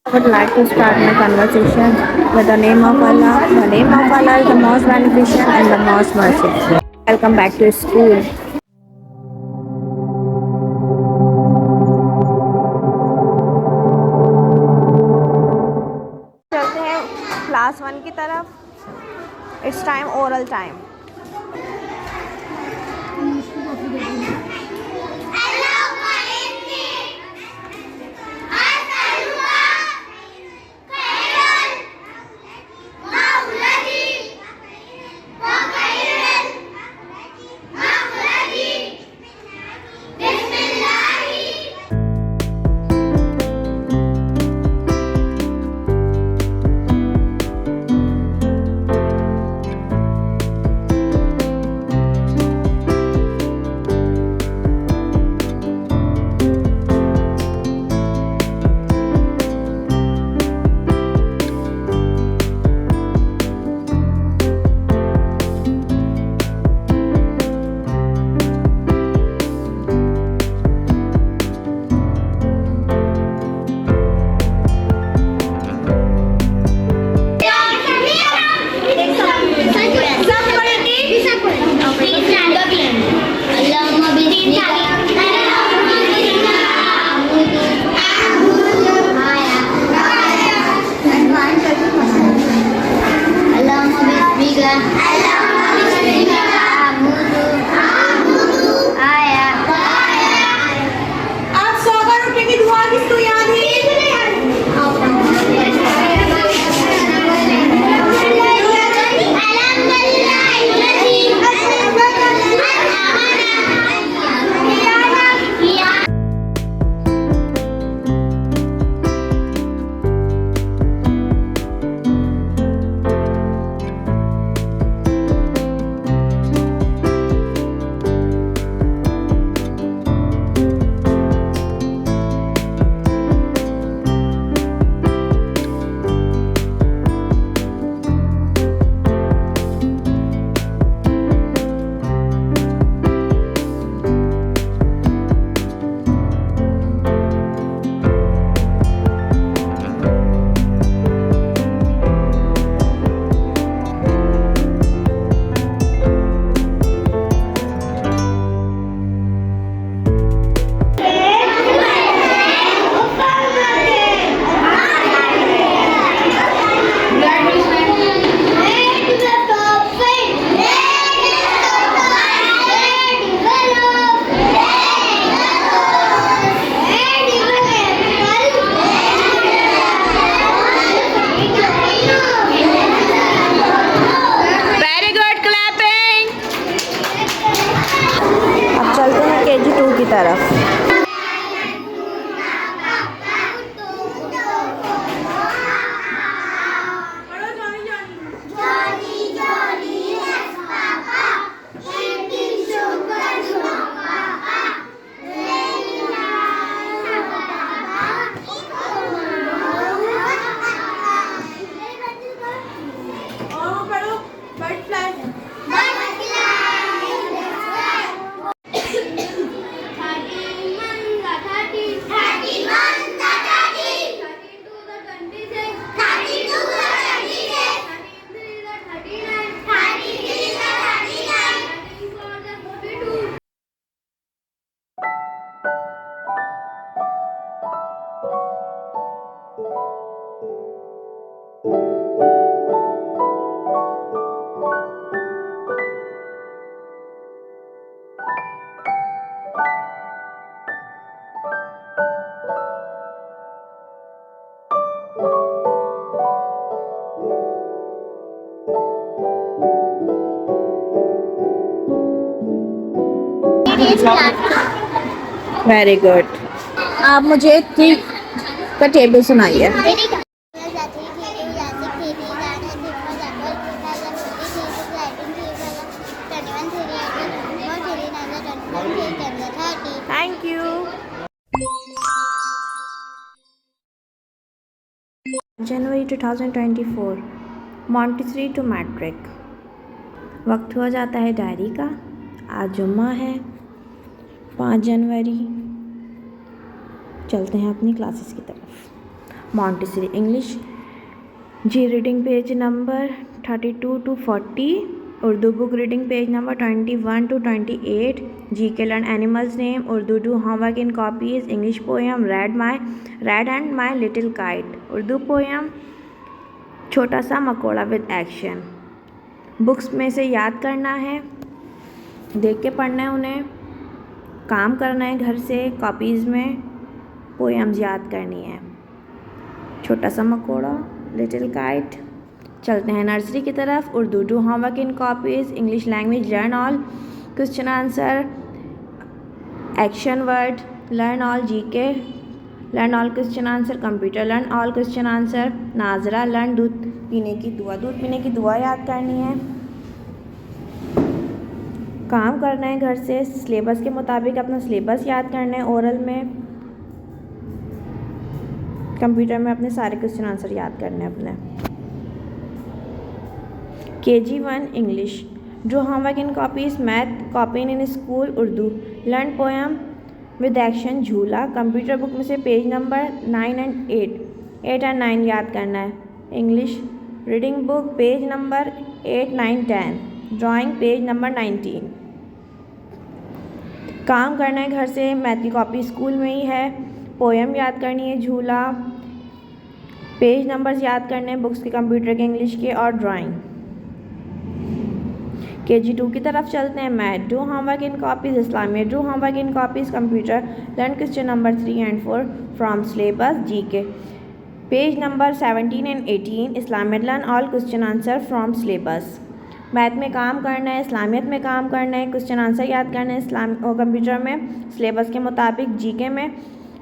I would like to start my conversation with the name of Allah. The name of Allah is the most beneficent and the most merciful. Welcome back to school. चलते हैं class 1 की तरफ. It's time oral time. KG2 की तरफ. Very good. आप मुझे 3 का table सुनाइए. Thank you. जनवरी 2024 मॉन्टेसरी टू मैट्रिक. वक्त हुआ जाता है डायरी का. आज जुम्मा है 5 जनवरी. चलते हैं अपनी क्लासेस की तरफ. मॉन्टेसरी इंग्लिश जी reading page number 32 to 40, Urdu book reading page number 21 to 28, G K learn animals name, Urdu do homework in copies, English poem red and my little kite, Urdu poem छोटा सा मकोड़ा विद एक्शन। बुक्स में से याद करना है, देख के पढ़ना है उन्हें, काम करना है घर से, कॉपीज़ में पोएम्स याद करनी है। छोटा सा मकोड़ा, लिटिल काइट। चलते हैं नर्सरी की तरफ। Urdu do homework in copies, English language learn all question answer, action word learn all, GK learn all question answer, computer learn all question answer, नाजरा लर्न दूध पीने की दुआ याद करनी है। काम करना है घर से, सिलेबस के मुताबिक अपना सिलेबस याद करना है, ओरल में, कंप्यूटर में अपने सारे क्वेश्चन आंसर याद करने हैं अपने। KG1 English do homework in copies, math copy in school, Urdu learn poem with action झूला, कंप्यूटर बुक में से पेज नंबर 9 and 8 and 9 याद करना है। English reading book page number 8, 9, 10, drawing page number 19। काम करना है घर से, मैथ की कॉपी स्कूल में ही है, पोएम याद करनी है झूला, पेज नंबर्स याद करने हैं बुक्स के, कंप्यूटर के, इंग्लिश के और ड्राइंग। KG2 की तरफ चलते हैं। Math do homework in copies, Islamia do homework in copies, computer learn question number 3 and 4 from syllabus, GK page number 17 and 18, Islamia learn all question answer from syllabus. Math में काम करना है, इस्लामियत में काम करना है, क्वेश्चन आंसर याद करना है और कंप्यूटर में सिलेबस के मुताबिक, जीके में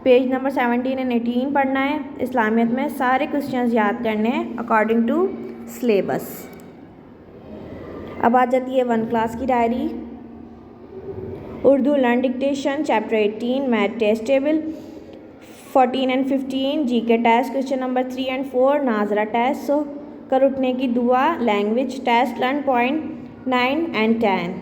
पेज नंबर 17 and 18 पढ़ना है, इस्लामियत में सारे क्वेश्चंस याद करने हैं अकॉर्डिंग टू सिलेबस। अब आ जाती है 1 क्लास की diary. Urdu learn dictation chapter 18, math test table 14 and 15, GK test question number 3 and 4, नाजरा टेस्ट कर उठने की दुआ, language test learn point 9 and 10।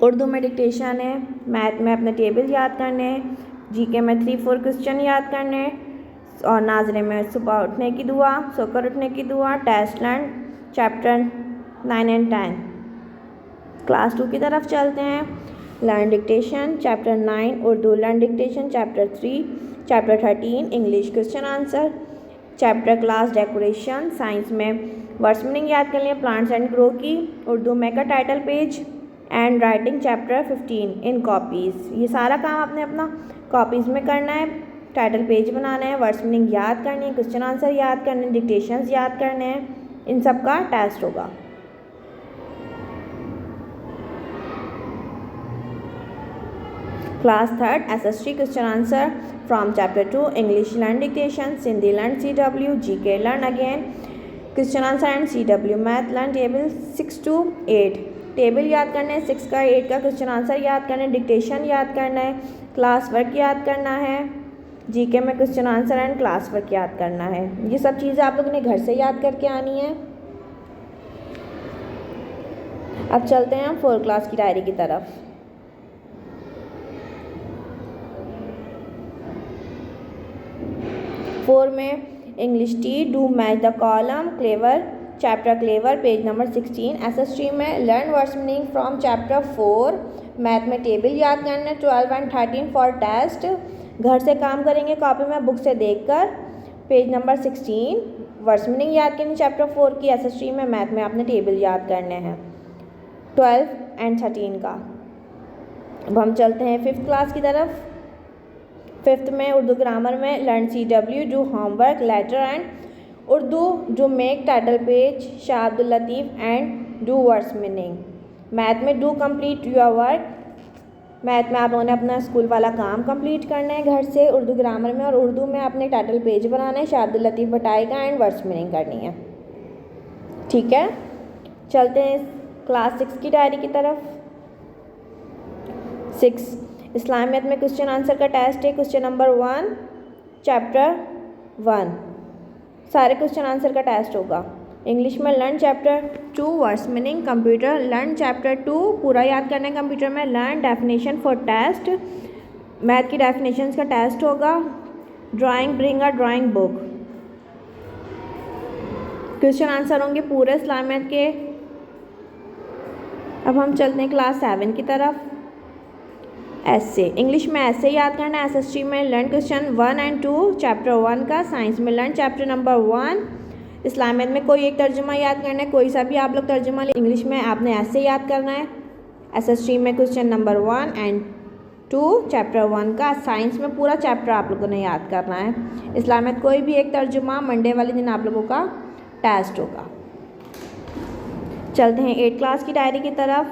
Urdu में डिक्टेशन है, मैथ में अपने टेबल याद करने हैं, जीके में 3-4 क्वेश्चन याद करने हैं और नाजरे में सुबह उठने की दुआ, सोकर उठने की दुआ, test learn chapter 9 and 10। Class 2 की तरफ चलते हैं। Learn dictation chapter 9, Urdu learn dictation chapter 3, chapter 13 English question answer, chapter class decoration, science में वर्ड्स मीनिंग याद कर लिया, प्लांट्स एंड ग्रो की, उर्दू में का title page and writing chapter 15 in copies. ये सारा काम आपने अपना कॉपीज़ में करना है, टाइटल पेज बनाना है, वर्ड्स मीनिंग याद करनी है, क्वेश्चन आंसर याद करने हैं, डिक्टेशंस याद करने हैं, इन सब का टेस्ट होगा। Class 3 SST question answer from chapter 2 English learn dictation, Sindhi learn CW, GK learn again question answer and CW, math learn table 6 to 8, table याद करना है 6 का 8 का, क्वेश्चन आंसर याद करना है, डिक्टेशन याद करना है, क्लास वर्क याद करना है, जीके में question answer and class work याद करना है। ये सब चीज़ें आप लोगों ने घर से याद करके आनी है। अब चलते हैं हम 4 क्लास की डायरी की तरफ। फोर में English T do match the column, clever chapter clever page number 16, SST में learn words meaning from chapter 4, math में टेबल याद करना 12 and 13 फॉर टेस्ट, घर से काम करेंगे कॉपी में बुक से देखकर, पेज नंबर 16 वर्ड्स मीनिंग याद करनी चैप्टर 4 की, SST में मैथ में आपने टेबल याद करने हैं 12 and 13 का। अब हम चलते हैं 5th क्लास की तरफ। 5th में उर्दू ग्रामर में learn CW do homework letter and Urdu do make title page Shah Abdul Latif and do words meaning, math में do complete your work, math में आप लोगों ने अपना स्कूल वाला काम कंप्लीट करना है घर से, उर्दू ग्रामर में और उर्दू में आपने टाइटल पेज बनाना है, शाह अब्दुल लतीफ़ बताएगा एंड वर्ड्स मीनिंग करनी है। ठीक है, चलते हैं क्लास 6 की डायरी की तरफ। 6 इस्लामियत में क्वेश्चन आंसर का टेस्ट है, क्वेश्चन नंबर 1 चैप्टर 1 सारे क्वेश्चन आंसर का टेस्ट होगा। इंग्लिश में learn chapter 2 words meaning, computer learn chapter 2 पूरा याद करना है, कंप्यूटर में learn definition for test, math की डेफिनेशंस का टेस्ट होगा, drawing, bring a drawing book. Question answer होंगे पूरे इस्लामियत के। अब हम चलते हैं क्लास 7 की तरफ। ऐसे इंग्लिश में ऐसे याद करना है। एसएसटी में लर्न क्वेश्चन 1 एंड 2 चैप्टर 1 का, साइंस में लर्न चैप्टर नंबर 1, इस्लामियत में कोई एक तर्जुमा याद करना है, कोई सा भी आप लोग तर्जुमा ले। इंग्लिश में आपने ऐसे याद करना है। एसएसटी में क्वेश्चन नंबर 1 एंड 2 चैप्टर 1 का, साइंस में पूरा चैप्टर आप लोगों ने याद करना है। इस्लामियत कोई भी एक तर्जुमा, मंडे वाले दिन आप लोगों का टेस्ट होगा। चलते हैं 8 क्लास की डायरी की तरफ।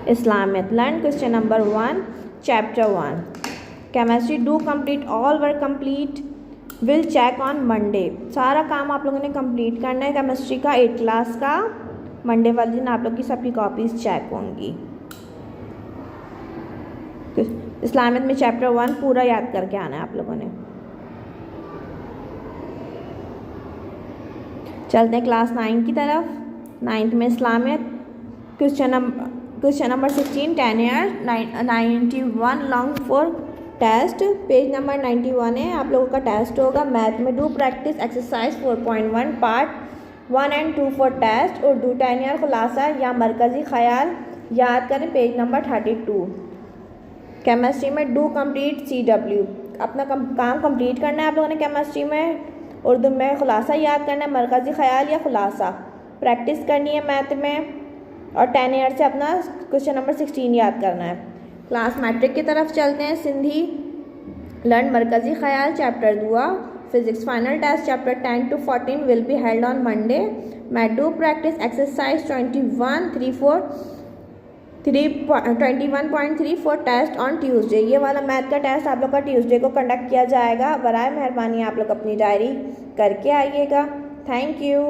Islamiyat learn question number 1 chapter 1। Chemistry do complete all work complete, will check on Monday. सारा काम आप लोगों ने कंप्लीट करना है केमिस्ट्री का 8 क्लास का। मंडे वाले दिन आप लोग की सबकी कॉपीज चेक होंगी। इस्लामियत में चैप्टर 1 पूरा याद करके आना है आप लोगों ने। चलते हैं क्लास 9 की तरफ। 9th में इस्लामियत question number 16 10 year 91 long for test, page number 91 है। आप लोगों का टेस्ट होगा। मैथ में do practice exercise 4.1 part 1 and 2 for test. Urdu 10 year खुलासा या मरकज़ी ख्याल याद करें, पेज नंबर 32। केमिस्ट्री में डू कंप्लीट CW, अपना काम कंप्लीट करना है आप लोगों ने केमिस्ट्री में। उर्दू में खुलासा याद करना है, मरकज़ी ख्याल या खुलासा प्रैक्टिस करनी है मैथ में। और 10 ईयर से अपना क्वेश्चन नंबर 16 याद करना है। क्लास मैट्रिक की तरफ चलते हैं। सिंधी लर्न मरकज़ी ख्याल chapter 2, physics final test chapter 10 to 14 will be held on Monday. Math do practice exercise 21.3 for test on Tuesday. ये वाला मैथ का टेस्ट आप लोग का ट्यूसडे को कंडक्ट किया जाएगा। बराए मेहरबानी आप लोग अपनी डायरी करके आइएगा। Thank you.